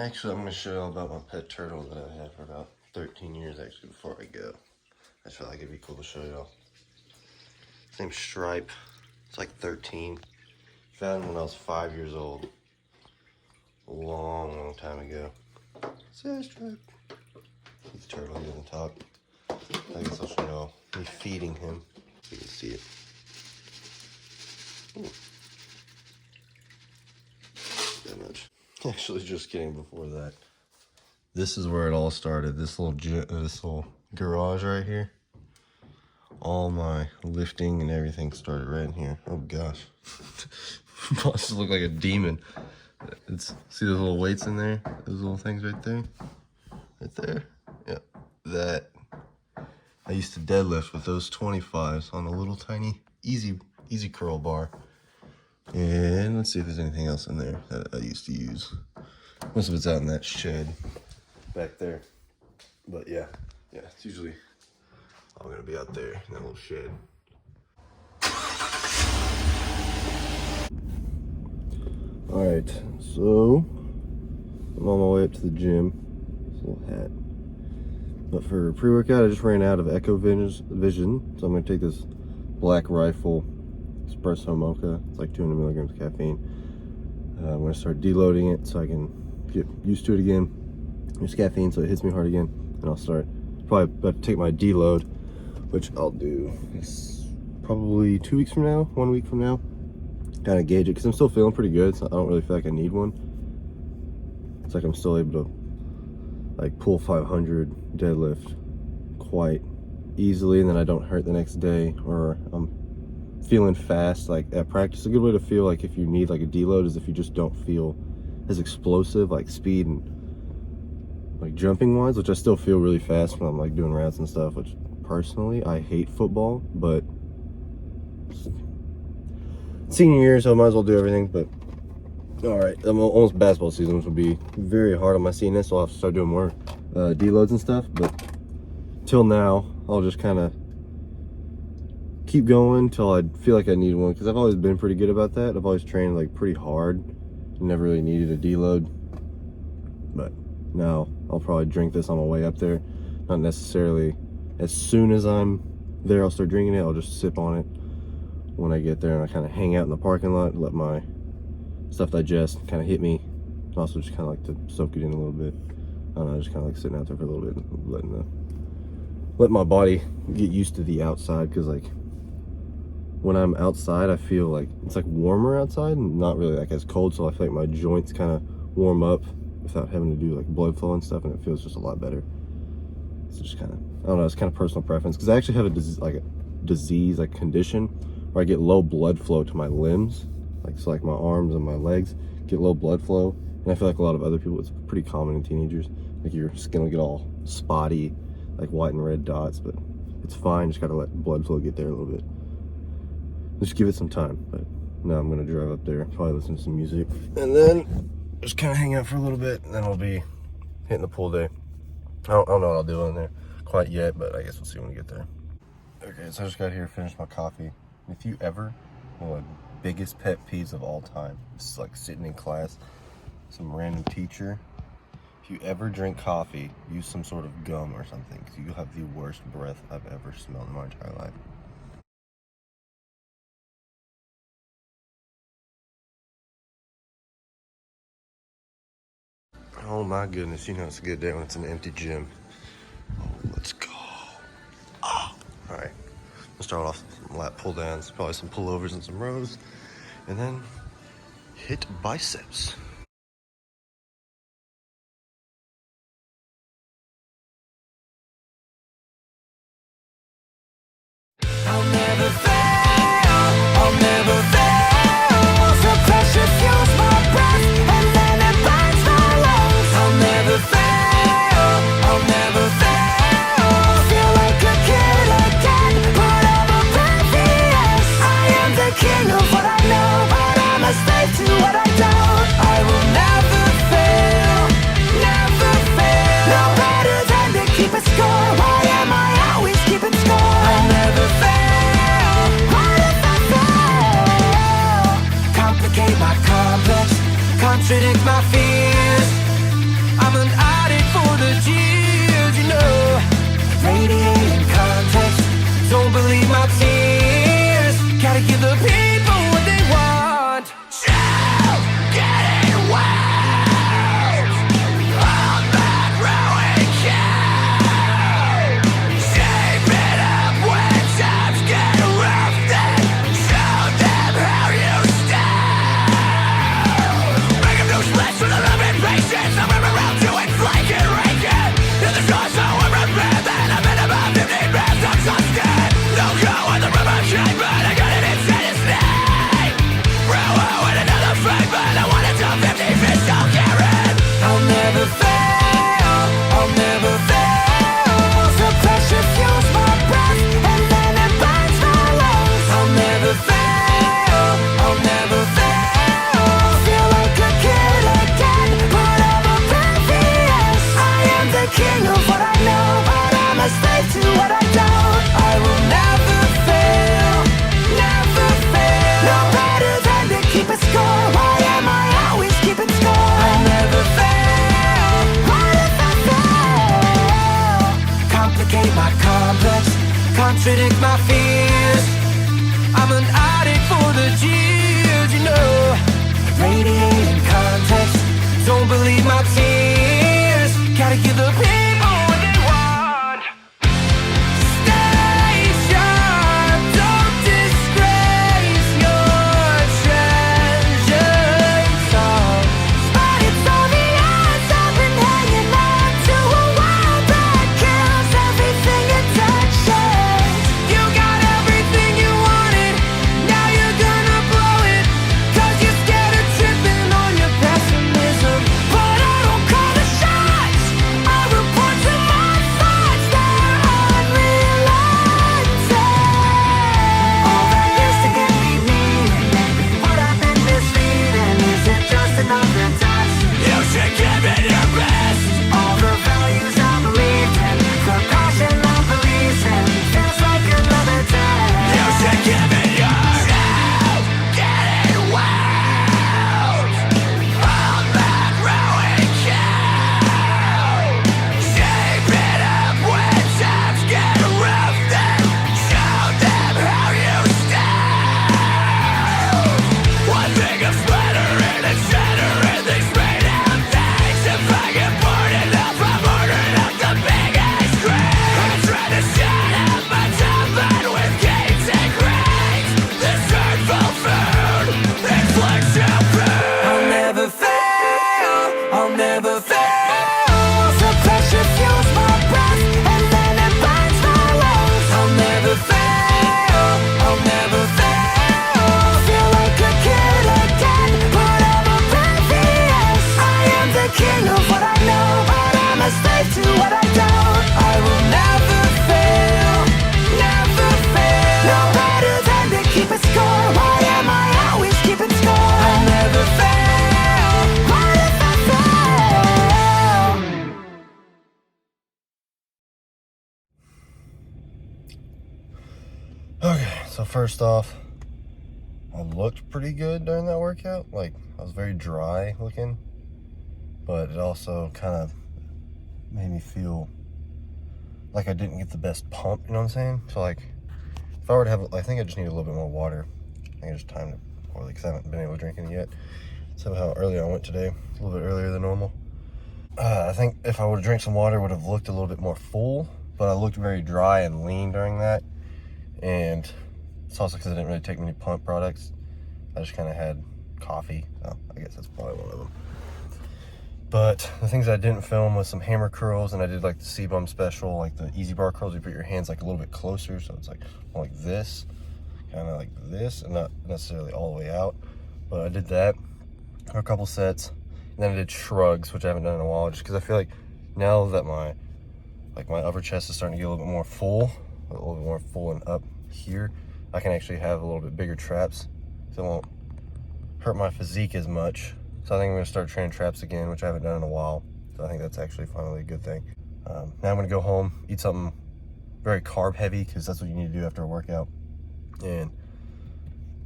Actually, I'm going to show you all about my pet turtle that I had for about 13 years actually before I go. I felt like it'd be cool to show y'all. His name's Stripe. It's like 13. Found him when I was 5 years old. A long time ago. Say Stripe. He's a turtle, he doesn't talk. I guess I'll show y'all me feeding him. You can see it. Ooh. That much. Actually, just kidding. Before that, this is where it all started. This little garage right here. All my lifting and everything started right in here. Oh gosh, boss look like a demon. See those little weights in there? Those little things right there. Right there. Yep. That. I used to deadlift with those 25s on a little tiny easy curl bar. And let's see if there's anything else in there that I used to use. Most of it's out in that shed back there. But yeah, it's usually all gonna be out there in that little shed. Alright, so I'm on my way up to the gym. This little hat. But for pre-workout, I just ran out of Echo Vision, so I'm gonna take this Black Rifle espresso mocha. It's like 200 milligrams of caffeine. I'm gonna start deloading it so I can get used to it again. There's caffeine, so it hits me hard again, and I'll start. Probably about to take my deload, which I'll do probably 2 weeks from now, 1 week from now. Kind of gauge it because I'm still feeling pretty good, so I don't really feel like I need one. It's like I'm still able to like pull 500 deadlift quite easily, and then I don't hurt the next day, or I'm feeling fast like at practice. A good way to feel like if you need like a deload is if you just don't feel as explosive like speed and like jumping wise, which I still feel really fast when I'm like doing routes and stuff, which personally I hate football, but senior year, so I might as well do everything. But all right, I'm almost basketball season, which will be very hard on my CNS, so I'll have to start doing more deloads and stuff. But till now, I'll just kind of keep going till I feel like I need one, because I've always been pretty good about that. I've always trained like pretty hard, never really needed a deload. But now I'll probably drink this on my way up there. Not necessarily as soon as I'm there I'll start drinking it. I'll just sip on it when I get there, and I kind of hang out in the parking lot, let my stuff digest, kind of hit me. I also just kind of like to soak it in a little bit. I don't know, just kind of like sitting out there for a little bit and let my body get used to the outside, because like when I'm outside I feel like it's like warmer outside and not really like as cold, so I feel like my joints kind of warm up without having to do like blood flow and stuff, and it feels just a lot better. It's just kind of, I don't know, it's kind of personal preference, because I actually have a disease like condition where I get low blood flow to my limbs, like so like my arms and my legs get low blood flow, and I feel like a lot of other people, it's pretty common in teenagers, like your skin will get all spotty, like white and red dots, but it's fine, just gotta let blood flow get there a little bit. Just give it some time. But now I'm gonna drive up there, probably listen to some music, and then just kind of hang out for a little bit, and then I'll be hitting the pool day. I don't know what I'll do in there quite yet, but I guess we'll see when we get there. Okay, so I just got here, finished my coffee. If you ever, one of my biggest pet peeves of all time, this is like sitting in class, some random teacher. If you ever drink coffee, use some sort of gum or something, because you'll have the worst breath I've ever smelled in my entire life. Oh my goodness, you know it's a good day when it's an empty gym. Oh, let's go. Oh. All right, we'll start off with some lat pull downs, probably some pullovers and some rows, and then hit biceps. I'll never fail, I'll never fail. So pressure fuels my breath, and then it burns my lungs. I'll never fail, I'll never fail. Feel like a kid again, but I'm oblivious. I am the king of what I know, but I'm a slave to what I don't. I predict my fears. I'm an addict for the cheers, you know. Radiating context, don't believe my tears. Gotta give the people what they want. Stay sharp, don't disgrace your treasure song. But it's obvious I've been hanging on to a world that kills everything it touches. You got everything you wanted, now you're gonna blow it, 'cause you're scared of tripping on your pessimism. But I don't call the shots, I report to my thoughts, they're unrelenting. All that used to get me needing, maybe what I've been misreading, is it just another test? You should give it your best. All the values I believed in, the passion I believe in, feels like another test. You should give it your all, get it wild. All that growing count. Shape it up when times get rough, then show them how you stand. One thing of splattering and shattering things made out things. If I get bored enough, I'm ordering up the biggest screen. I'm trying to shut up my top with gates and cranes. This hurtful food inflicts your pain. I'll never fail, I'll never fail. The pressure fuels my breath and then it burns my lungs. I'll never fail, I'll never fail. Feel like a kid again, but I'm oblivious. I am the king of what I know, but I'm a slave to what I don't. I will never fail, never fail. No better than to keep a score. Why am I always keeping score? I'll never fail. What if I fail? Okay, so first off, I looked pretty good during that workout. Like, I was very dry looking, but it also kind of made me feel like I didn't get the best pump, you know what I'm saying? So like, if I were to have, I think I just need a little bit more water. I think I just timed it poorly because I haven't been able to drink any yet. So how early I went today, a little bit earlier than normal. I think if I would have drank some water, it would have looked a little bit more full, but I looked very dry and lean during that. And it's also because I didn't really take many pump products. I just kind of had coffee. Oh, I guess that's probably one of them. But the things I didn't film was some hammer curls, and I did like the C-Bum special, like the easy bar curls. You put your hands like a little bit closer, so it's like more like this, kind of like this, and not necessarily all the way out. But I did that for a couple sets, and then I did shrugs, which I haven't done in a while, just because I feel like now that my upper chest is starting to get a little bit more full, and up here, I can actually have a little bit bigger traps, so it won't hurt my physique as much. So I think I'm going to start training traps again, which I haven't done in a while. So I think that's actually finally a good thing. Now I'm going to go home, eat something very carb heavy, because that's what you need to do after a workout. And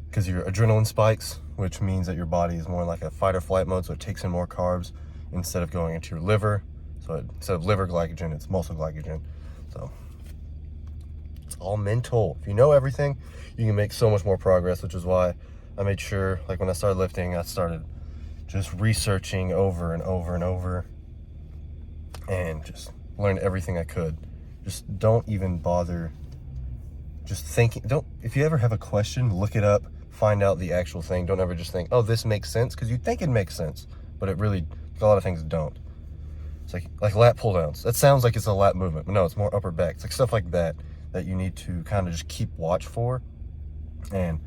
because your adrenaline spikes, which means that your body is more in like a fight or flight mode, so it takes in more carbs instead of going into your liver. So instead of liver glycogen, it's muscle glycogen. So it's all mental. If you know everything, you can make so much more progress, which is why I made sure, like when I started lifting, I started just researching over and over and over and just learned everything I could. Just don't even bother just thinking. If you ever have a question, look it up, find out the actual thing. Don't ever just think, oh, this makes sense, because you think it makes sense, but it really, a lot of things don't. It's like lat pull downs. That sounds like it's a lat movement, but no, it's more upper back. It's like stuff like that you need to kind of just keep watch for. And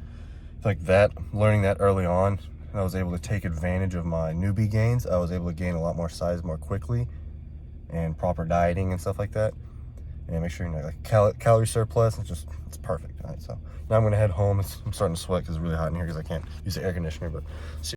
like that, learning that early on, I was able to take advantage of my newbie gains. I was able to gain a lot more size more quickly, and proper dieting and stuff like that. And make sure you're not like calorie surplus. It's perfect. All right, so now I'm gonna head home. I'm starting to sweat because it's really hot in here because I can't use the air conditioner. But